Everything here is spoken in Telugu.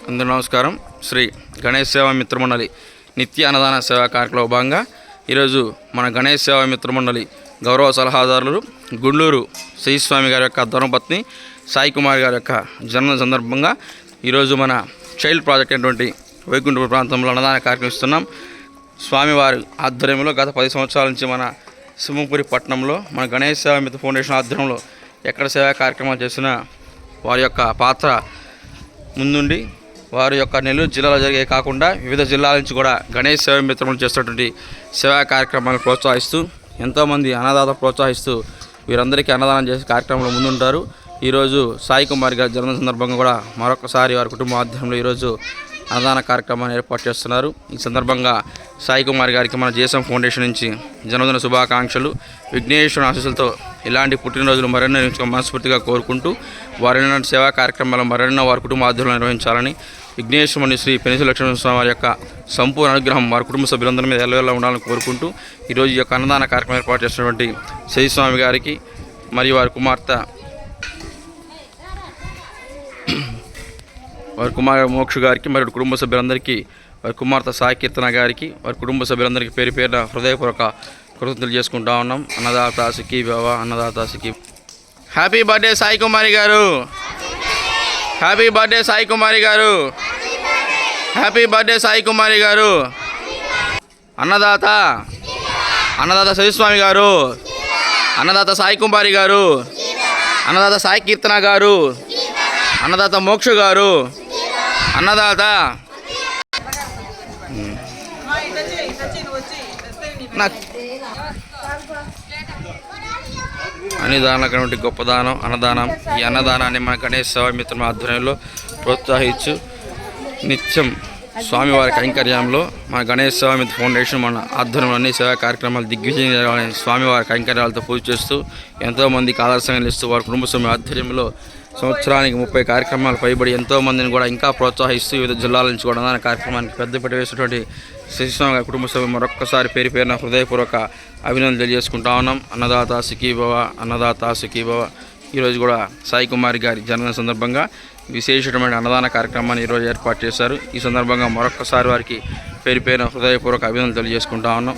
అందరూ నమస్కారం. శ్రీ గణేష్ సేవా మిత్రమండలి నిత్య అన్నదాన సేవా కార్యక్రమంలో భాగంగా ఈరోజు మన గణేష్ సేవా మిత్రమండలి గౌరవ సలహాదారులు గుండూరు శ్రీస్వామి గారి యొక్క ధర్మపత్ని సాయి కుమార్ గారి యొక్క జన్మదిన సందర్భంగా ఈరోజు మన చైల్డ్ ప్రాజెక్ట్ అయినటువంటి వైకుంఠపురం ప్రాంతంలో అన్నదాన కార్యక్రమం ఇస్తున్నాం. స్వామివారి ఆధ్వర్యంలో గత 10 సంవత్సరాల నుంచి మన సింహపురి పట్టణంలో మన గణేష్ సేవా మిత్ర ఫౌండేషన్ ఆధ్వర్యంలో ఎక్కడ సేవా కార్యక్రమాలు చేసినా వారి యొక్క పాత్ర ముందుండి వారి యొక్క నెల్లూరు జిల్లాలో జరిగే కాకుండా వివిధ జిల్లాల నుంచి కూడా గణేష్ సేవా మిత్రములు చేస్తున్నటువంటి సేవా కార్యక్రమాలను ప్రోత్సహిస్తూ ఎంతోమంది అన్నదాత ప్రోత్సహిస్తూ వీరందరికీ అన్నదానం చేసే కార్యక్రమంలో ముందుంటారు. ఈరోజు సాయి కుమార్ గారి జన్మదిన సందర్భంగా కూడా మరొకసారి వారి కుటుంబ ఆధ్వర్యంలో ఈరోజు అన్నదాన కార్యక్రమాన్ని ఏర్పాటు చేస్తున్నారు. ఈ సందర్భంగా సాయి కుమార్ గారికి మన జేఎస్ఎం ఫౌండేషన్ నుంచి జన్మదిన శుభాకాంక్షలు. విఘ్నేశ్వరుని ఆశీస్సులతో ఇలాంటి పుట్టినరోజులు మరెన్నో మనస్ఫూర్తిగా కోరుకుంటూ వారి సేవా కార్యక్రమాలు మరెన్నో వారి కుటుంబ ఆధ్వర్యంలో నిర్వహించాలని, విఘ్నేశ్వరుని శ్రీ పెనిసి లక్ష్మణ స్వామి వారి యొక్క సంపూర్ణ అనుగ్రహం వారి కుటుంబ సభ్యులందరి మీద ఎల్లవేళ ఉండాలని కోరుకుంటూ ఈరోజు ఈ యొక్క అన్నదాన కార్యక్రమం ఏర్పాటు చేసినటువంటి శ్రీస్వామి గారికి మరియు వారి కుమార్తె వారి కుమార్ మోక్ష గారికి మరియు కుటుంబ సభ్యులందరికీ, వారి కుమార్తె సాయి కీర్తన గారికి వారి కుటుంబ సభ్యులందరికీ పేరు పేరున హృదయపూర్వక కృతజ్ఞతలు చేసుకుంటా ఉన్నాం. అన్నదాత సుఖీ భవ, అన్నదాత సుఖీ. హ్యాపీ బర్త్డే సాయి కుమారి గారు, హ్యాపీ బర్త్డే సాయి కుమారి గారు, హ్యాపీ బర్త్డే సాయి కుమారి గారు. అన్నదాత అన్నదాత శ్రీస్వామి గారు, అన్నదాత సాయి కుమారి గారు, అన్నదాత సాయి కీర్తన గారు, అన్నదాత మోక్ష గారు, అన్నదాత అన్నదానటువంటి గొప్ప దానం అన్నదానం. ఈ అన్నదానాన్ని మన గణేష్ సేవా మిత్రుల ఆధ్వర్యంలో ప్రోత్సహించు నిత్యం స్వామివారి కైంకర్యంలో మన గణేష్ సేవా మిత్ర ఫౌండేషన్ మన ఆధ్వర్యంలో అన్ని సేవా కార్యక్రమాలు దిగ్విజయం జరగాలని స్వామివారి కైంకర్యాలతో పూజ చేస్తూ ఎంతోమందికి ఆదర్శంగా ఇస్తూ వారి కుటుంబ సభ్యుల ఆధ్వర్యంలో సంవత్సరానికి 30 కార్యక్రమాలు పైబడి ఎంతోమందిని కూడా ఇంకా ప్రోత్సహిస్తూ వివిధ జిల్లాల నుంచి కూడా అన్నదాన కార్యక్రమానికి పెద్దపీట వేసినటువంటి శ్రీస్వామి గారి కుటుంబ సభ్యులు మరొక్కసారి పేరు పేరున హృదయపూర్వక అభినందనలు తెలియజేసుకుంటా ఉన్నాం. అన్నదాత సుఖీభవ, అన్నదాత సుఖీభవ. ఈరోజు కూడా సాయి కుమార్ గారి జన్మదిన సందర్భంగా విశేషమైన అన్నదాన కార్యక్రమాన్ని ఈరోజు ఏర్పాటు చేశారు. ఈ సందర్భంగా మరొక్కసారి వారికి పేరు పేరున హృదయపూర్వక అభినందనలు తెలియజేసుకుంటా ఉన్నాం.